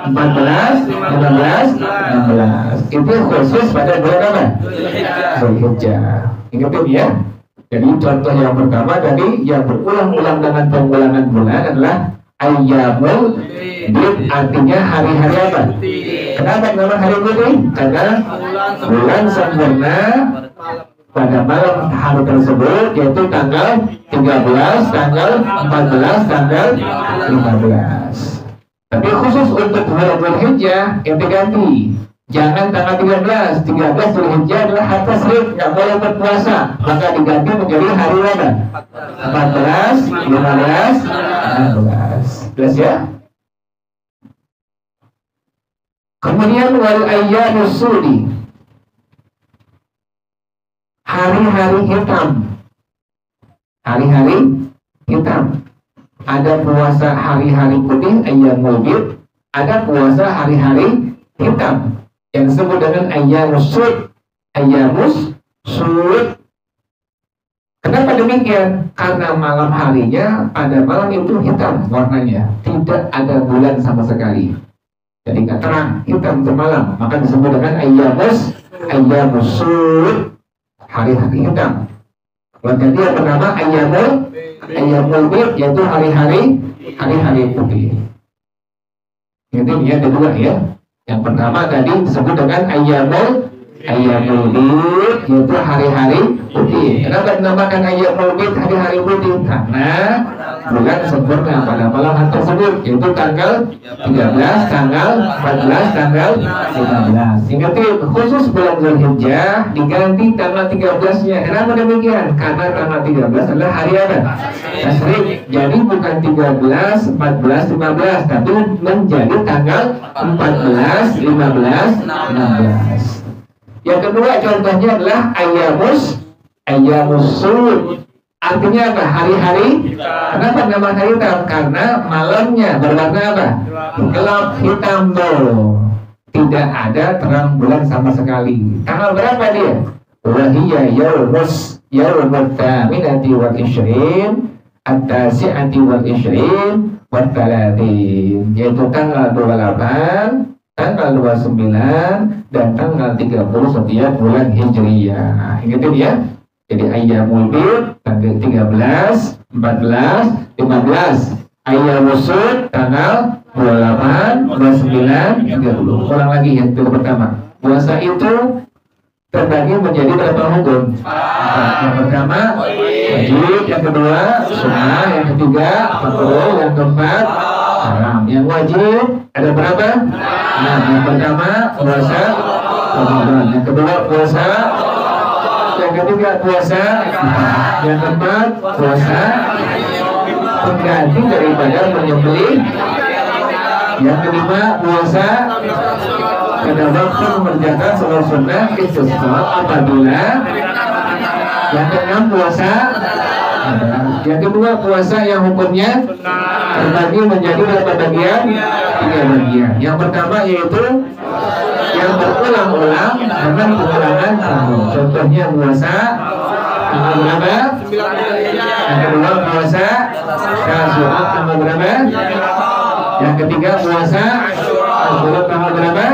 14, 15, 16. Itu khusus pada bulan apa? Zulhijjah. Ingatin ya. Jadi contoh yang pertama tadi yang berulang-ulang dengan pengulangan bulan adalah ayyamul bid, artinya hari-hari apa? Kenapa nama hari ini? Karena bulan sempurna pada malam hari tersebut, yaitu tanggal 13, tanggal 14, tanggal 15. Tapi khusus untuk bulan Zulhijjah yang diganti. Jangan tanggal 13 Zulhijjah adalah hari tasrik, nggak boleh berpuasa, maka diganti menjadi hari apa? 14, 15, 16. Jelas ya? Kemudian wal ayyamus sudi, hari-hari hitam. Hari-hari hitam. Ada puasa hari-hari putih ayyamul bid, ada puasa hari-hari hitam yang disebut dengan ayyamus sud. Ayyamus sud. Kenapa demikian? Karena malam harinya pada malam itu hitam warnanya, tidak ada bulan sama sekali. Jadi nggak terang, hitam untuk malam, maka disebut dengan ayyamus sud, hari-hari hitam. Jadi yang pertama ayyamul bid, yaitu hari-hari putih. Itu yang kedua ya. Yang pertama tadi disebut dengan ayyamul bid, yaitu hari-hari putih. Kenapa dinamakan ayyamul bid, hari-hari putih? Karena bulan sempurna pada malam hari tersebut, yaitu tanggal 13, tanggal 14, tanggal 15. Ingatin, khusus bulan Zulhijjah diganti tanggal 13-nya. Kenapa demikian? Karena tanggal 13 adalah hari apa? Tasrik. Jadi bukan 13, 14, 15, tapi menjadi tanggal 14, 15, 16. Yang kedua contohnya adalah ayyamus sud. Artinya apa? Hari-hari. Kenapa nama hari hitam? Karena malamnya berwarna apa? Gelap hitam tuh. Tidak ada terang bulan sama sekali. Tanggal berapa dia? Wahiyya yawmus taminati wal ishrin, at-tasi'ati wal ishrin, wat talatin. Yaitu tanggal 28, tanggal 29, dan tanggal 30 setiap bulan Hijriyah. Ingatin ya. Jadi ayyamul bid tanggal 13, 14, 15. Ayyamus sud tanggal 28, 29, 30. Ulang lagi yang pertama. Puasa itu terbagi menjadi berapa hukum? Yang pertama wajib, yang kedua sunnah, yang ketiga makruh, yang keempat haram. Yang wajib ada berapa? Nah, yang pertama puasa Ramadan, yang kedua puasa, yang ketiga puasa, yang keempat puasa pengganti daripada menyembelih, yang kelima puasa pada waktu mengerjakan sholat sunnah istisqa apabila, yang keenam puasa, yang kedua puasa yang hukumnya terbagi menjadi berapa bagian? 3 bagian. Yang pertama yaitu yang berulang-ulang dengan pengulangan tahun. Contohnya puasa tanggal berapa? Yang kedua puasa Tasu'a tanggal berapa? Yang ketiga puasa Ashura tanggal berapa?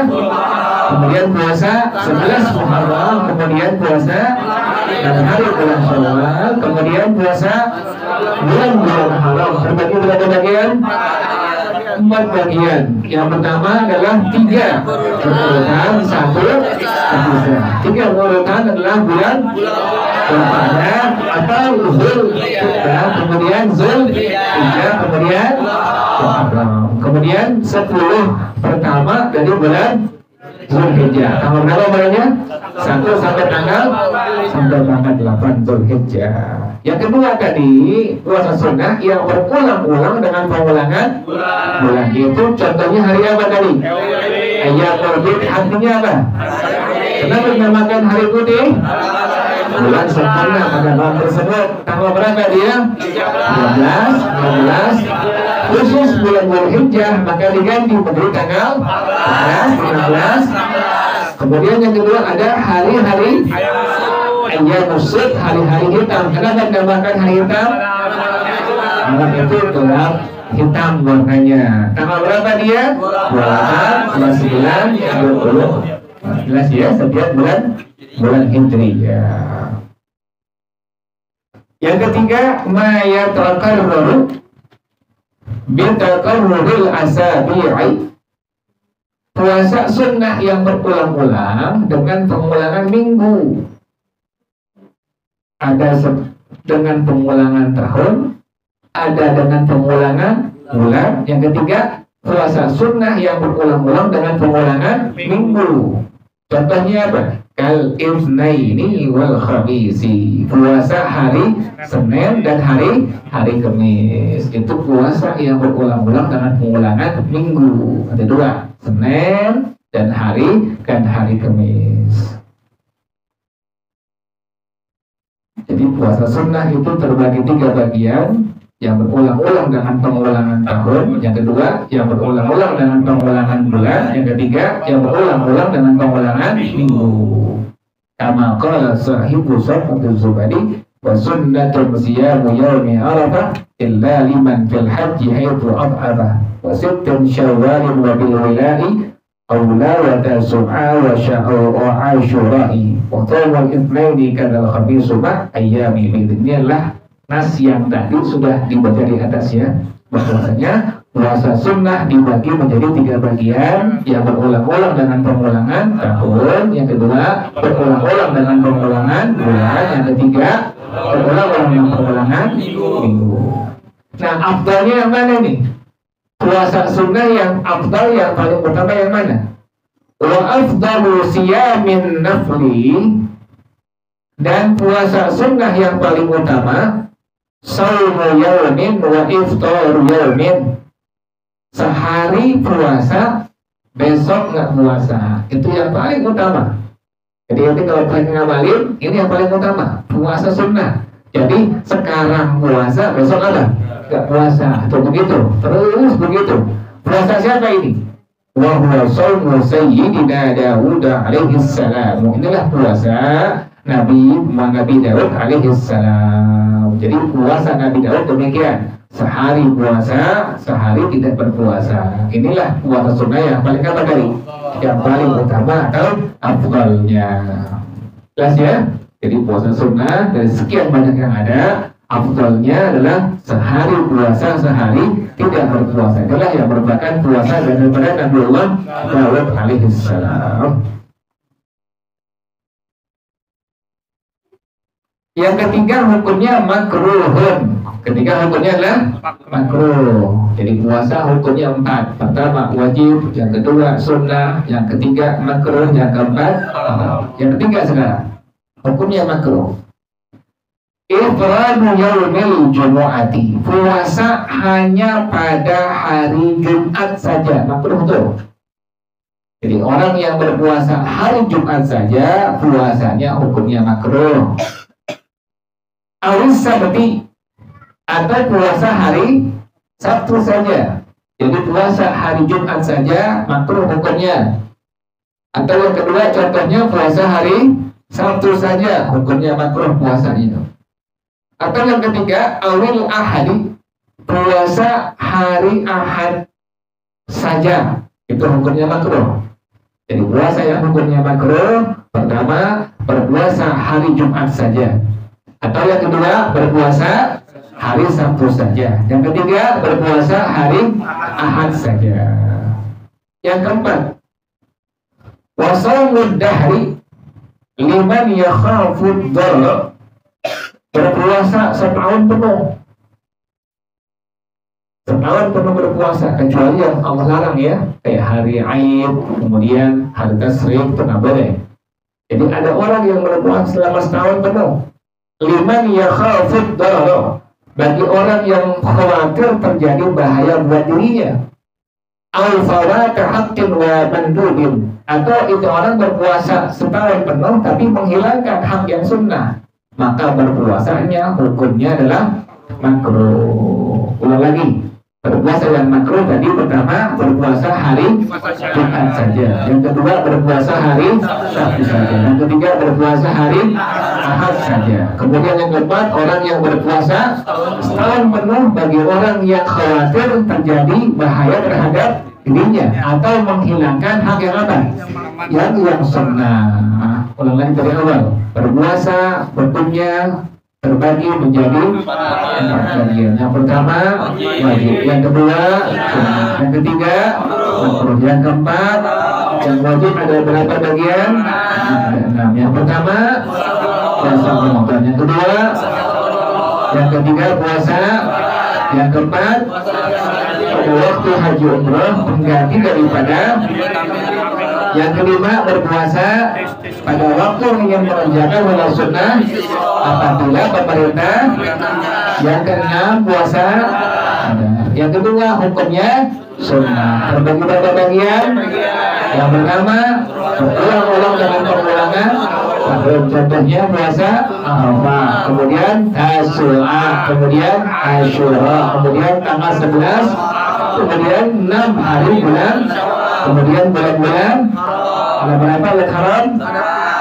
Kemudian puasa 11 Muharram, kemudian puasa 6 hari bulan Syawal, kemudian puasa bulan haram. Terbagi berapa bagian? 4 bagian. Yang pertama adalah 3 berurutan 1 3 berurutan adalah bulan Ramadan atau Zulhijjah, kemudian Zulhijjah, kemudian 10 pertama dari bulan Zulhijjah. Tanggal berapa bulannya? 1 sampai tanggal 8 Zulhijjah. Yang kedua tadi puasa sunnah yang berulang-ulang dengan pengulangan bulan. Itu contohnya hari apa tadi? Ayyamul Bid, artinya apa? Kenapa dinamakan hari putih? Bulan sempurna. Pada malam tersebut tanggal berapa dia? 12 khusus bulan Zulhijjah, maka diganti menjadi tanggal 15. Kemudian yang kedua ada hari-hari Ayyamul Bid, hari-hari hitam. Kenapa dinamakan hari hitam? Malam itu gelap hitam warnanya. Tanggal berapa dia? 29, 20, 14 ya, setiap bulan Hijriyah. Yang ketiga, ma yataqarraru bitaqarruril asabi'i, puasa sunnah yang berulang-ulang dengan pengulangan minggu. Ada dengan pengulangan tahun, ada dengan pengulangan bulan. Yang ketiga, puasa sunnah yang berulang-ulang dengan pengulangan minggu. Contohnya apa? Kal Itsnaini wal Khamisi, puasa hari Senin dan hari Kamis. Itu puasa yang berulang-ulang dengan pengulangan minggu. Ada 2, Senin dan hari Kamis. Jadi puasa sunnah itu terbagi 3 bagian, yang berulang-ulang dengan pengulangan tahun, yang kedua yang berulang-ulang dengan pengulangan bulan, yang ketiga yang berulang-ulang dengan pengulangan minggu. Kama qala sahibu Syafatul Zubadi, wa sunnatul siyamu yaumi Arafah illa liman fil haji haitsu ad'afah, wa sittun syawalin wa bil wila'i awla wa tasu'a wa sya'u wa asyura'i wa tawal ithnaini kadal khamisu ma ayyami bid. Ini adalah nas yang tadi sudah dibaca di atas ya, bahwasanya puasa sunnah dibagi menjadi 3 bagian, yang berulang-ulang dengan pengulangan tahun, yang kedua berulang-ulang dengan pengulangan bulan, yang ketiga berulang-ulang dengan pengulangan minggu. Nah, afdalnya yang mana nih? Puasa sunnah yang afdal, yang paling utama yang mana? Wa afdalu siyamin nafli, dan puasa sunnah yang paling utama Shaumu yaumin wa iftaru yaumin, sehari puasa, besok nggak puasa. Itu yang paling utama. Jadi nanti kalau pengen ngamalin, ini yang paling utama, puasa sunnah. Jadi sekarang puasa, besok ada nggak puasa, atau begitu, terus begitu. Puasa siapa ini? Wa huwa shaumu sayyidina Dawud alaihi salam. Inilah puasa Nabi Daud alaihi salam. Jadi puasa Nabi Daud demikian, sehari puasa, sehari tidak berpuasa. Inilah puasa sunnah yang paling apa tadi? Yang paling utama atau afdalnya. Jelas ya? Jadi puasa sunnah dari sekian banyak yang ada, afdalnya adalah sehari puasa, sehari tidak berpuasa. Itulah yang merupakan puasa daripada Nabi Daud alaihi salam. Yang ketiga hukumnya makruhun. Ketiga hukumnya adalah makruh. Jadi puasa hukumnya 4. Pertama wajib, yang kedua sunnah, yang ketiga makruh, yang keempat yang ketiga sekarang hukumnya makruh. Ifradu yaumil jumu'ati, puasa hanya pada hari Jumat saja, makruh tuh. Jadi orang yang berpuasa hari Jumat saja, puasanya hukumnya makruh. Awis Sabti, atau puasa hari Sabtu saja. Jadi puasa hari Jumat saja makruh hukumnya. Atau yang kedua contohnya puasa hari Sabtu saja, hukumnya makruh puasanya. Atau yang ketiga awil ahadi, puasa hari Ahad saja, itu hukumnya makruh. Jadi puasa yang hukumnya makruh, pertama berpuasa hari Jumat saja. Atau yang kedua berpuasa hari Sabtu saja. Yang ketiga, berpuasa hari Ahad saja. Yang keempat, wa shaumud dahri liman yakhafud dharra, berpuasa setahun penuh. Setahun penuh berpuasa, kecuali yang Allah larang ya, kayak hari Aid, kemudian hari Tasyrik, itu nggak boleh. Jadi ada orang yang berpuasa selama setahun penuh. Liman yakhafud dharra, bagi orang yang khawatir terjadi bahaya buat dirinya. Au fawata haqqin wa mandubin, atau itu orang berpuasa setahun penuh tapi menghilangkan hak yang sunnah, maka berpuasanya hukumnya adalah makruh. Ulang lagi, berpuasa yang makruh tadi pertama berpuasa hari Jumat saja, yang kedua berpuasa hari Sabtu saja, yang ketiga berpuasa hari Ahad saja. Kemudian yang keempat, orang yang berpuasa setahun penuh bagi orang yang khawatir terjadi bahaya terhadap dirinya atau menghilangkan hak yang apa? Yang sunnah. Ulang lagi dari awal, berpuasa bentuknya terbagi menjadi 4 bagian. Yang pertama wajib, yang kedua sunnah, yang ketiga makruh, yang keempat yang wajib ada berapa bagian? 6. Yang pertama puasa Ramadan, yang kedua, yang ketiga puasa, yang keempat pada waktu haji umroh pengganti daripada, yang kelima berpuasa pada waktu ingin mengerjakan wala sunnah apabila pemerintah, yang keenam puasa ada, yang kedua hukumnya sunnah, terbagi pada bagian. Yang pertama berulang-ulang dengan pengulangan, contohnya puasa Arafah, kemudian Tasyu'a, kemudian Asyura, kemudian tanggal 11, kemudian 6 hari bulan, kemudian bulan-bulan ada berapa yang haram?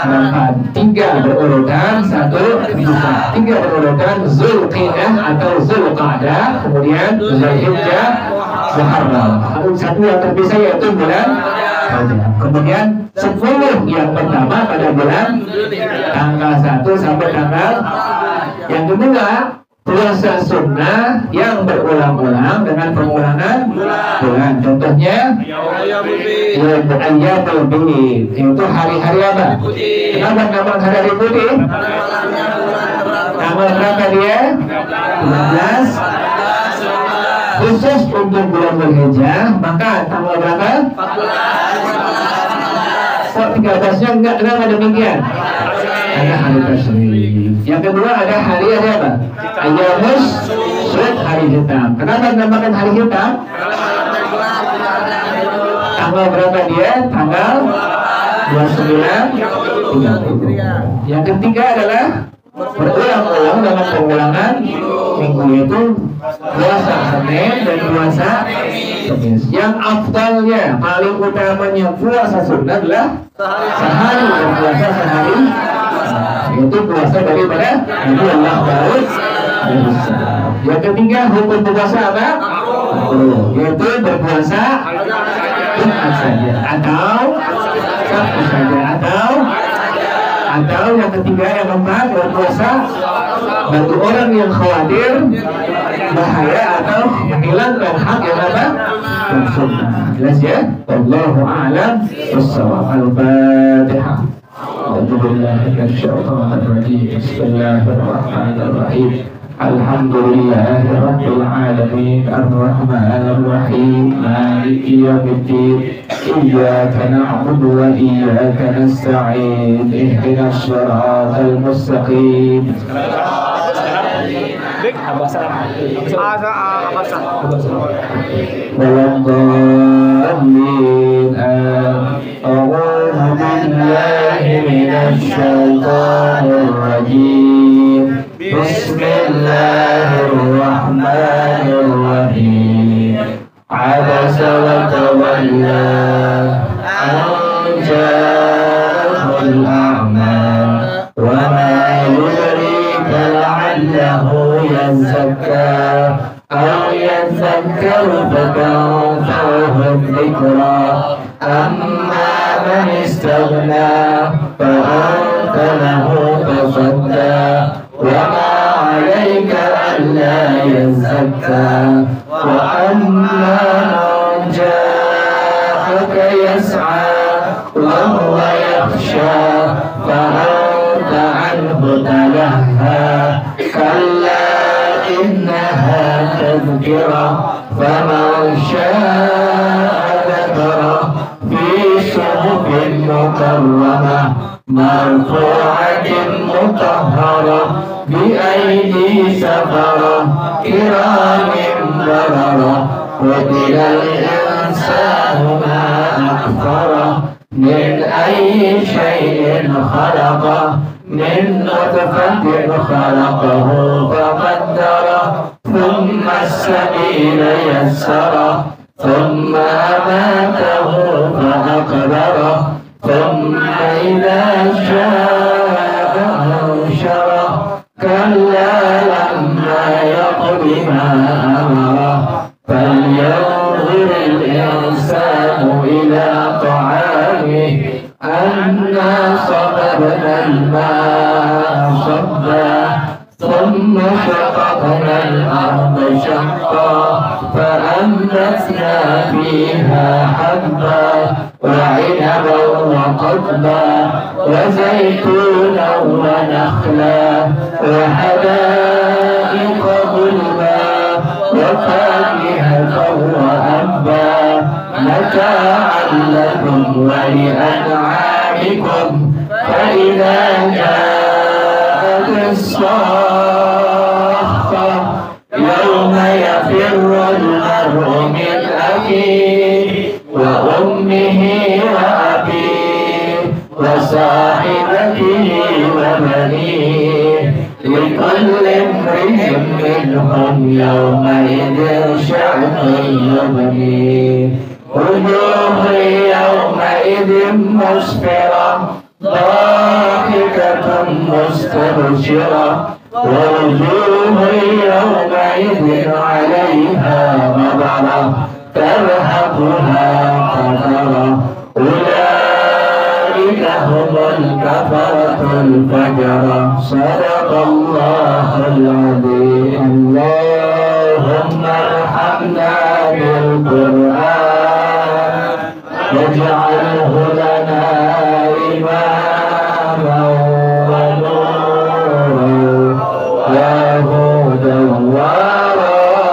Ada 4, 3 berurutan, 1 bisa 3 berurutan Zulqa'dah atau Zulqa'dah, kemudian Zulhijjah, Muharram. Satu yang terpisah yaitu bulan Rajab. Kemudian 10 yang pertama pada bulan tanggal 1 sampai tanggal. Yang kedua puasa sunnah yang berulang-ulang dengan pengulangan bulan. Contohnya Ayyamul Bid, itu hari-hari apa? Kenapa nama hari-hari putih? Tanggal berapa dia? 15. Khusus untuk bulan Dzulhijjah, maka tanggal berapa? 14. Kok 13-nya enggak? Kenapa demikian? Ada hari tasyrik. Yang kedua ada hari apa? Ayyamus Syud, hari hitam. Kenapa dinamakan hari hitam? Tanggal berapa dia? Tanggal 29, 30. Yang ketiga adalah berulang-ulang dengan pengulangan minggu, itu puasa Senin dan puasa Kamis. Yang afdalnya, paling utamanya puasa sunnah adalah sehari berpuasa sehari, yaitu puasa daripada Nabi Allah Daud. Yang ketiga hukum puasa apa? Yaitu berpuasa Jumat saja atau Sabtu saja, atau yang ketiga, yang keempat berpuasa bagi orang yang khawatir bahaya atau menghilangkan hak yang apa? Yang sunnah. Jelas ya? Wallahu a'lam bissawab. Al-Fatihah. Bismillahirrahmanirrahim. Alhamdulillahi Rabbil Alamin, Ar-Rahmanir Rahim, Maliki Yawmiddin, Iyyaka na'budu wa iyyaka nasta'in, Ihdinas siratal mustaqim. Walladhdallin. A'udzu billahi minasy syaithanir rajim. Bismillahirrahmanirrahim. Abasa wa tawalla an ja'ahul a'ma wa ma yudrika la'allahu yazakka aw yadhakkaru fatanfa'uhu dhikra amma man istaghna fa anta lahu tasadda wa ma 'alayka alla شتى وأما جاءك يسعى وهو يخشى فأنت عنه تلهى كلا إنها تذكرة فمن شاء ذكره في صحف مكرمة مرفوعة مطهرة بأيدي سفرة كرام بررة قتل الإنسان ما أكفره من أي شيء خلقه من نطفة خلقه فقدره ثم السبيل يسره ثم أماته فأقبره ثم إذا شاء أنشره كلا لما يقض ما أمره فلينظر الإنسان إلى طعامه أنا صببنا الماء صبا ثم شققنا الأرض شقا فأنبتنا فيها حبا وعنبا وقضبا وزيتونا ونخلا وحدائق غلبا وفاكهة وأبا متاعا لكم ولأنعامكم فإذا جاءت الصاخة يوم يفر المرء من أخيه وأمه وأبيه وصاحبته وبنيه لكل امرئ منهم يومئذ شأن يغنيه وجوه يومئذ مسفرة ضاحكة مستبشرة ووجوه يومئذ عليها غبرة ترهقها قترة أولئك هم الكفرة الفجرة صدق الله العظيم. اللهم ارحمنا بالقرآن واجعله لنا إماما ونورا وهدى ورحمة.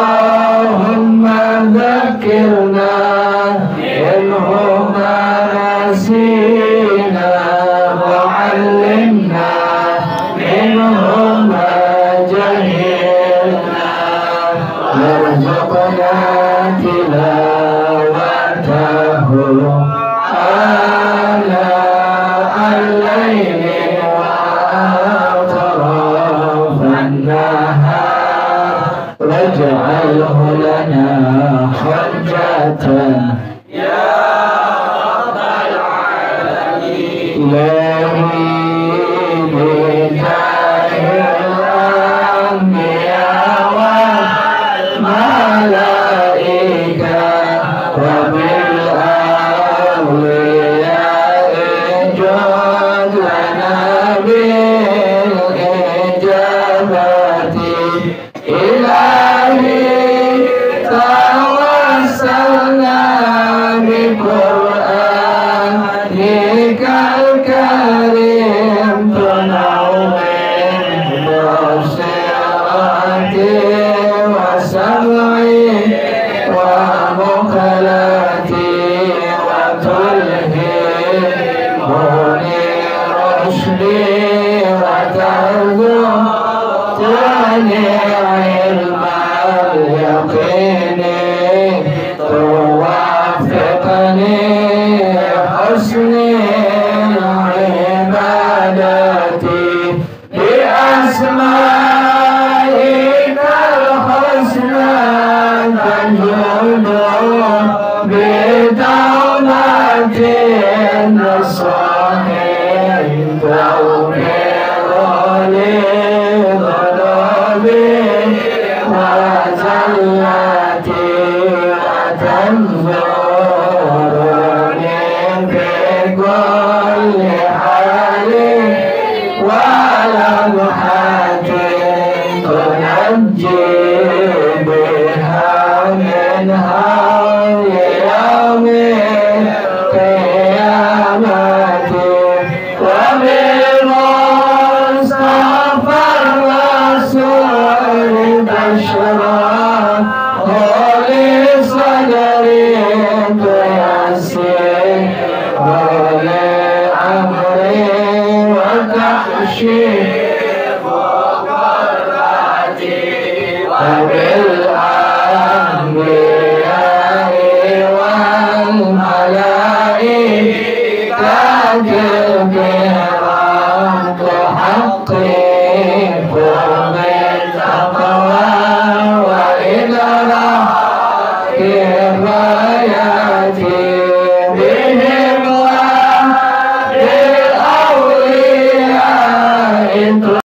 اللهم ذكرنا منه ما نسينا وعلمنا منه ما جهلنا وارزقنا تلاوته آناء الليل وأطراف النهار واجعله لنا حجة يا رب العالمين. بجاه الأنبياء والملائكة وبالأولياء جد لنا بالإجابة إلهي توسلنا بقرآنك الكريم تنور بصيرتي وسمعي ومقلتي وتلهمني رشدي وترزقني علم اليقين توفقني حسن عبادتي بأسمائك الحسنى تجود بدعوة الصالح توفيق لي ذنوبي وزلتي وتنزل